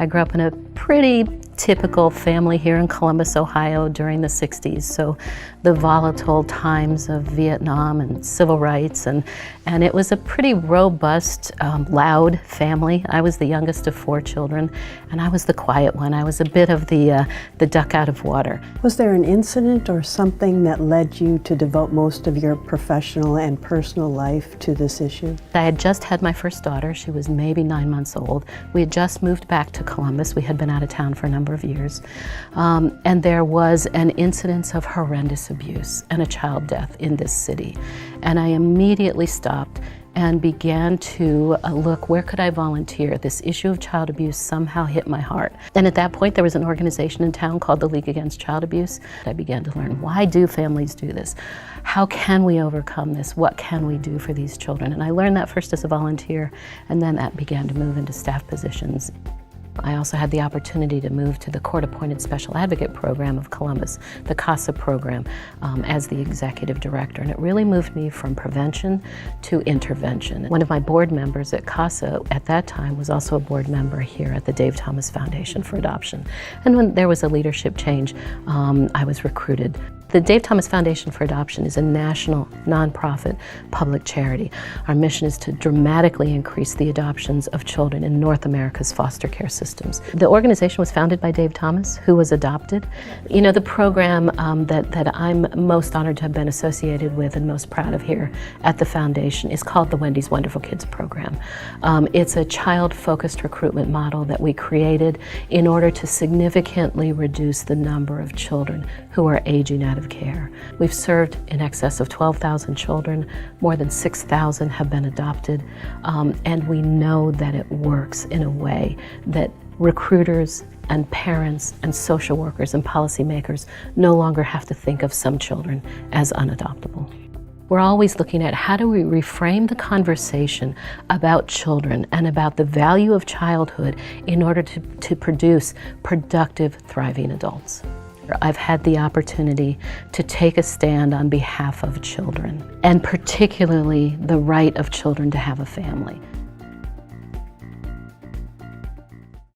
I grew up in a pretty typical family here in Columbus, Ohio during the 60s. So the volatile times of Vietnam and civil rights, and it was a pretty robust, loud family. I was the youngest of 4 children, and I was the quiet one. I was a bit of the duck out of water. Was there an incident or something that led you to devote most of your professional and personal life to this issue? I had just had my first daughter. She was maybe 9 months old. We had just moved back to Columbus. We had been out of town for a number of years. And there was an incidence of horrendous abuse and a child death in this city. And I immediately stopped and began to look, where could I volunteer? This issue of child abuse somehow hit my heart. And at that point, there was an organization in town called the League Against Child Abuse. I began to learn, why do families do this? How can we overcome this? What can we do for these children? And I learned that first as a volunteer, and then that began to move into staff positions. I also had the opportunity to move to the Court-Appointed Special Advocate Program of Columbus, the CASA program, as the executive director. And it really moved me from prevention to intervention. One of my board members at CASA at that time was also a board member here at the Dave Thomas Foundation for Adoption. And when there was a leadership change, I was recruited. The Dave Thomas Foundation for Adoption is a national, nonprofit, public charity. Our mission is to dramatically increase the adoptions of children in North America's foster care systems. The organization was founded by Dave Thomas, who was adopted. You know, the program that I'm most honored to have been associated with and most proud of here at the foundation is called the Wendy's Wonderful Kids program. It's a child-focused recruitment model that we created in order to significantly reduce the number of children who are aging out of care. We've served in excess of 12,000 children, more than 6,000 have been adopted, and we know that it works in a way that recruiters and parents and social workers and policymakers no longer have to think of some children as unadoptable. We're always looking at how do we reframe the conversation about children and about the value of childhood in order to produce productive, thriving adults. I've had the opportunity to take a stand on behalf of children, and particularly the right of children to have a family.